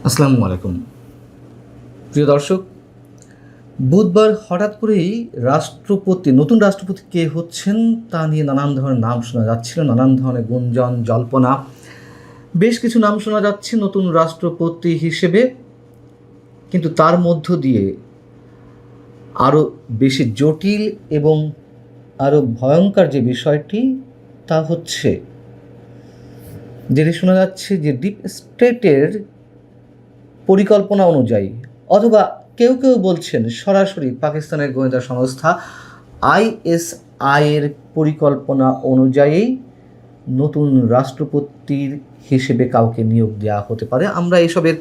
আসসালামু আলাইকুম প্রিয় দর্শক। বুধবার হঠাৎ করেই নতুন রাষ্ট্রপতি কে হচ্ছেন তা নিয়ে নানান ধরনের নাম শোনা যাচ্ছিল, নানান ধরনের গুঞ্জন জল্পনা। বেশ কিছু নাম শোনা যাচ্ছে নতুন রাষ্ট্রপতি হিসেবে, কিন্তু তার মধ্য দিয়ে আরও বেশি জটিল এবং আরও ভয়ঙ্কর যে বিষয়টি তা হচ্ছে যেটি শোনা যাচ্ছে যে ডিপ স্টেটের পরিকল্পনা অনুযায়ী, অথবা কেউ কেউ বলছেন সরাসরি পাকিস্তানের গোয়েন্দা সংস্থা আইএসআইয়ের পরিকল্পনা অনুযায়ী নতুন রাষ্ট্রপতির হিসেবে কাউকে নিয়োগ দেওয়া হতে পারে। আমরা এসবের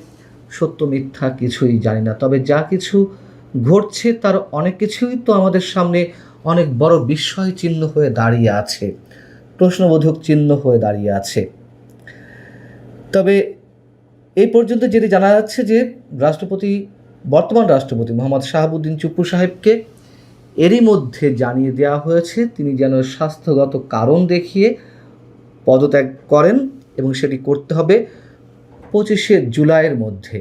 সত্য মিথ্যা কিছুই জানি না, তবে যা কিছু ঘটছে তার অনেক কিছুই তো আমাদের সামনে অনেক বড় বিস্ময় চিহ্ন হয়ে দাঁড়িয়ে আছে, প্রশ্নবোধক চিহ্ন হয়ে দাঁড়িয়ে আছে। তবে এই পর্যন্ত যেটি জানা যাচ্ছে যে বর্তমান রাষ্ট্রপতি মোহাম্মদ শাহাবুদ্দিন চুপ্পু সাহেবকে এরই মধ্যে জানিয়ে দেওয়া হয়েছে তিনি যেন স্বাস্থ্যগত কারণ দেখিয়ে পদত্যাগ করেন, এবং সেটি করতে হবে 25শে জুলাইয়ের মধ্যে।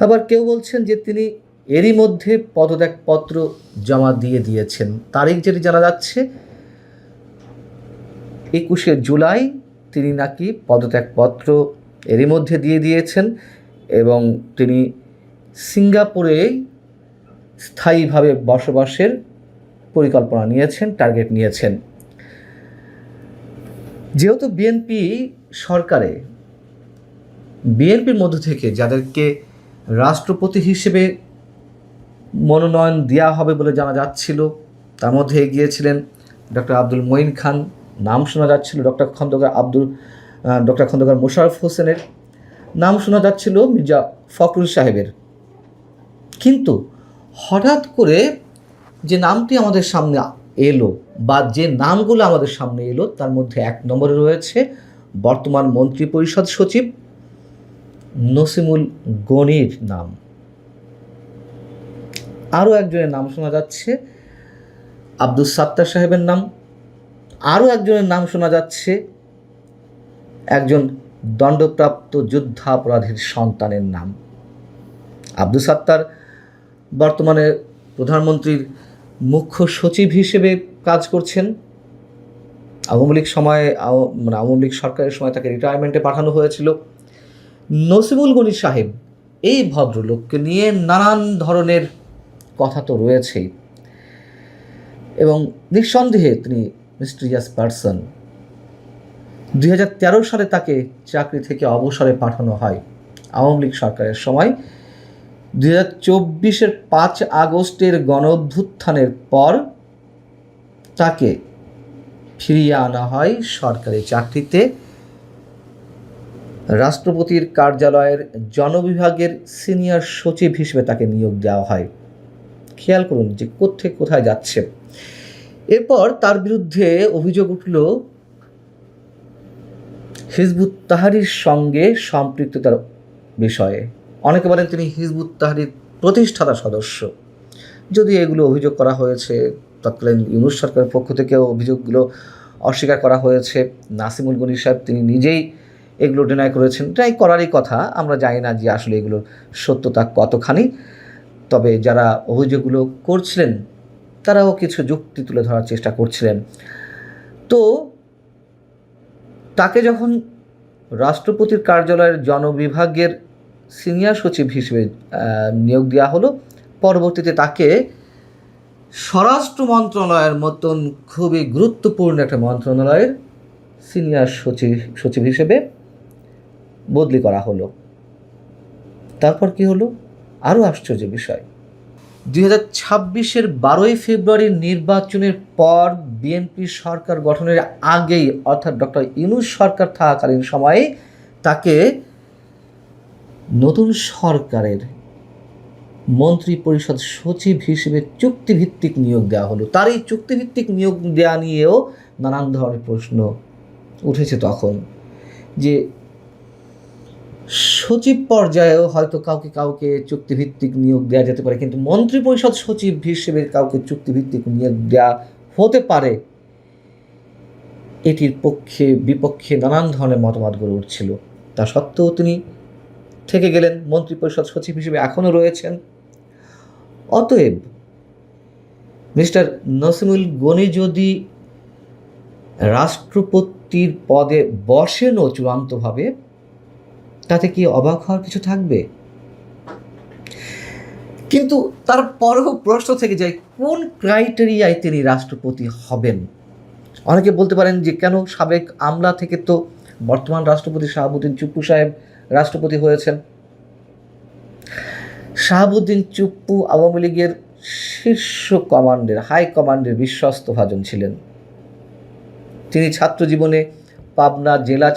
আবার কেউ বলছেন যে তিনি এরই মধ্যে পদত্যাগপত্র জমা দিয়ে দিয়েছেন। তারিখ যেটি জানা যাচ্ছে 21শে জুলাই তিনি নাকি পদত্যাগপত্র এরই মধ্যে দিয়ে দিয়েছেন, এবং তিনি সিঙ্গাপুরে স্থায়ীভাবে বসবাসের পরিকল্পনা নিয়েছেন, টার্গেট নিয়েছেন। যেহেতু বিএনপির মধ্য থেকে যাদেরকে রাষ্ট্রপতি হিসেবে মনোনয়ন দেওয়া হবে বলে জানা যাচ্ছিল, তার মধ্যে এগিয়েছিলেন ডক্টর আব্দুল মঈন খান, নাম শোনা যাচ্ছিল ডক্টর খন্দকার মোশাররফ হোসেনের, নাম শোনা যাচ্ছিল মির্জা ফখরুল সাহেবের। কিন্তু হঠাৎ করে যে নামটি আমাদের সামনে এলো, বা যে নামগুলো আমাদের সামনে এলো, তার মধ্যে এক নম্বরে রয়েছে বর্তমান মন্ত্রিপরিষদ সচিব নসিমুল গনির নাম। আরও একজনের নাম শোনা যাচ্ছে আব্দুস সাত্তার সাহেবের নাম। আরও একজনের নাম শোনা যাচ্ছে একজন দণ্ডপ্রাপ্ত যুদ্ধাপরাধীর সন্তানের নাম। আব্দুস সাত্তার বর্তমানে প্রধানমন্ত্রীর মুখ্য সচিব হিসেবে কাজ করছেন। আওয়ামী লীগ সরকারের সময় তাকে রিটায়ারমেন্টে পাঠানো হয়েছিল। নসিমুল গনি সাহেব, এই ভদ্রলোককে নিয়ে নানান ধরনের কথা তো রয়েছেই, এবং নিঃসন্দেহে তিনি মিস্টিরিয়াস পারসন। 2013 সালে তাকে চাকরি থেকে অবসরে পাঠানো হয় আওয়ামী লীগ সরকারের সময়। 2024-এর 5 আগস্টের গণঅভ্যুত্থানের পর তাকে ফিরিয়ে আনা হয় সরকারি চাকরিতে। রাষ্ট্রপতির কার্যালয়ের জনবিভাগের সিনিয়র সচিব হিসেবে তাকে নিয়োগ দেওয়া হয়। খেয়াল করুন যে কোত্থেকে কোথায় যাচ্ছে। এরপর তার বিরুদ্ধে অভিযোগ উঠল হিজবুত তাহরীর সঙ্গে সম্পৃক্ততার বিষয়ে। অনেকে বলেন তিনি হিজবুত তাহরীর প্রতিষ্ঠাতা সদস্য। যদি এগুলো অভিযোগ করা হয়েছে, তৎকালীন ইউনূস সরকারের পক্ষ থেকেও অভিযোগগুলো অস্বীকার করা হয়েছে। নাসিমুল গনি সাহেব তিনি নিজেই এগুলো ডিনাই করেছেন। ডিনাই করারই কথা, আমরা জানি না যে আসলে এগুলোর সত্যতা কতখানি। তবে যারা অভিযোগগুলো করছিলেন তারাও কিছু যুক্তি তুলে ধরার চেষ্টা করছিলেন। তো তাকে যখন রাষ্ট্রপতির কার্যালয়ের জনবিভাগের সিনিয়র সচিব হিসেবে নিয়োগ দেওয়া হলো, পরবর্তীতে তাকে স্বরাষ্ট্র মন্ত্রণালয়ের মতন খুবই গুরুত্বপূর্ণ একটা মন্ত্রণালয়ের সিনিয়র সচিব হিসেবে বদলি করা হলো। তারপর কি হলো? আরও আশ্চর্য বিষয়, 2026-এর 12ই ফেব্রুয়ারির নির্বাচনের পর বিএনপি সরকার গঠনের আগেই, অর্থাৎ ডক্টর ইউনূস সরকার থাকাকালীন সময়ে তাকে নতুন সরকারের মন্ত্রী পরিষদ সচিব হিসেবে চুক্তিভিত্তিক নিয়োগ দেওয়া হলো। তার এই চুক্তিভিত্তিক নিয়োগ দেওয়া নিয়েও নানান ধরনের প্রশ্ন উঠেছে তখন, যে সচিব পর্যায়েও হয়তো কাউকে চুক্তিভিত্তিক নিয়োগ দেওয়া যেতে পারে, কিন্তু মন্ত্রী পরিষদ সচিব হিসেবে কাউকে চুক্তিভিত্তিক নিয়োগ দেওয়া হতে পারে, এটির পক্ষে বিপক্ষে নানান ধরনের মতামত গড়ে উঠছিল। তা সত্ত্বেও তিনি থেকে গেলেন, মন্ত্রিপরিষদ সচিব হিসেবে এখনও রয়েছেন। অতএব মিস্টার নসিমুল গনি যদি রাষ্ট্রপতির পদে বসেনও চূড়ান্তভাবে, তাতে কি অবাক হওয়ার কিছু থাকবে? কিন্তু তারপরেও প্রশ্ন থেকে যায়, কোন ক্রাইটেরিয়ায় তিনি রাষ্ট্রপতি হবেন? অনেকে বলতে পারেন যে কেন সাবেক আমলা থেকে তো বর্তমান রাষ্ট্রপতি শাহাবুদ্দিন চুপ্পু সাহেব রাষ্ট্রপতি হয়েছেন। শাহাবুদ্দিন চুপ্পু আওয়ামী লীগের শীর্ষ কমান্ডের, হাই কমান্ডের বিশ্বস্ত ভাজন ছিলেন। তিনি ছাত্র জীবনে পাবনা জেলা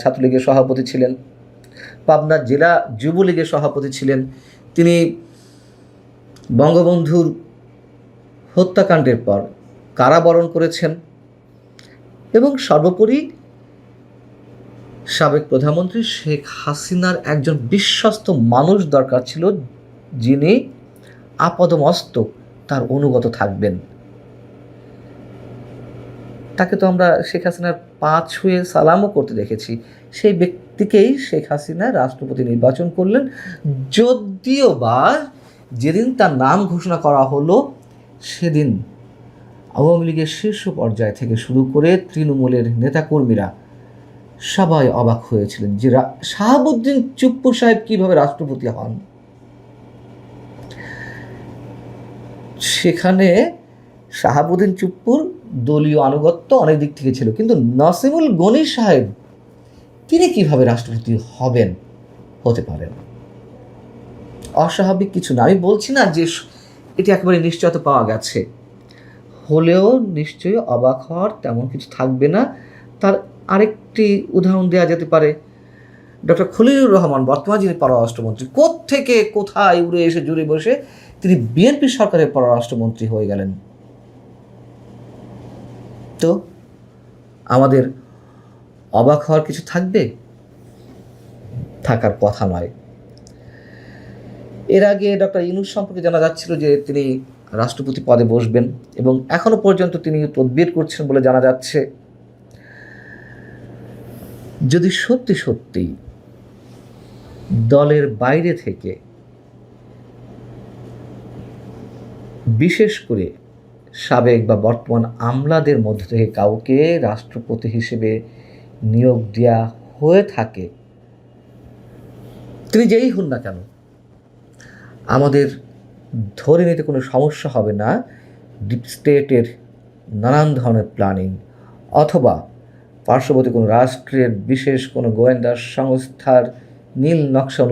ছাত্রলীগের সভাপতি ছিলেন, পাবনা জেলা যুবলীগের সভাপতি ছিলেন। তিনি বঙ্গবন্ধুর হত্যাকাণ্ডের পর কারাবরণ করেছেন এবং সর্বোপরি সাবেক প্রধানমন্ত্রী শেখ হাসিনার একজন বিশ্বস্ত মানুষ দরকার ছিল, যিনি আপাদমস্তক তার অনুগত থাকবেন। তাকে তো আমরা শেখ হাসিনার পা ছুঁয়ে সালামও করতে দেখেছি। সেই ব্যক্তিকেই শেখ হাসিনা রাষ্ট্রপতি নির্বাচন করলেন, যদিও বা যেদিন তার নাম ঘোষণা করা হলো সেদিন আওয়ামী লীগের শীর্ষ পর্যায় থেকে শুরু করে তৃণমূলের নেতাকর্মীরা সবাই অবাক হয়েছিলেন যে শাহাবুদ্দিন চুপ্পু সাহেব কিভাবে রাষ্ট্রপতি হন। সেখানে শাহাবুদ্দিন চুপ্পুর দলীয় আনুগত্য অনেক দিক থেকে ছিল, কিন্তু নসিমুল গনি সাহেব তিনি কিভাবে রাষ্ট্রপতি হতে পারেন? অস্বাভাবিক কিছু না, আমি বলছি না যে এটি একেবারে নিশ্চয়তা পাওয়া গেছে, হলেও নিশ্চয়ই অবাক হওয়ার তেমন কিছু থাকবে না। তার আরেকটি উদাহরণ দেওয়া যেতে পারে, ডক্টর খলিলুর রহমান, বর্তমান যিনি পররাষ্ট্রমন্ত্রী, কোত্থেকে কোথায় উড়ে এসে জুড়ে বসে তিনি বিএনপি সরকারের পররাষ্ট্রমন্ত্রী হয়ে গেলেন। তো আমাদের অবাক হওয়ার কিছু থাকবে? থাকার কথা নয়। এর আগে ডক্টর ইউনূস সম্পর্কে জানা যাচ্ছিল যে তিনি রাষ্ট্রপতি পদে বসবেন এবং এখনো পর্যন্ত তিনি তদবির করছেন বলে জানা যাচ্ছে। যদি সত্যি সত্যি দলের বাইরে থেকে, বিশেষ করে সাবেক বা বর্তমান আমলাদের মধ্য থেকে কাউকে রাষ্ট্রপতি হিসেবে নিয়োগ দেওয়া হয়ে থাকে, তিনি যেই হন না কেন, আমাদের ধরে নিতে কোনো সমস্যা হবে না ডিপ স্টেটের নানান ধরনের প্ল্যানিং অথবা পার্শ্ববর্তী কোনো রাষ্ট্রের বিশেষ কোনো গোয়েন্দা সংস্থার নীল নকশা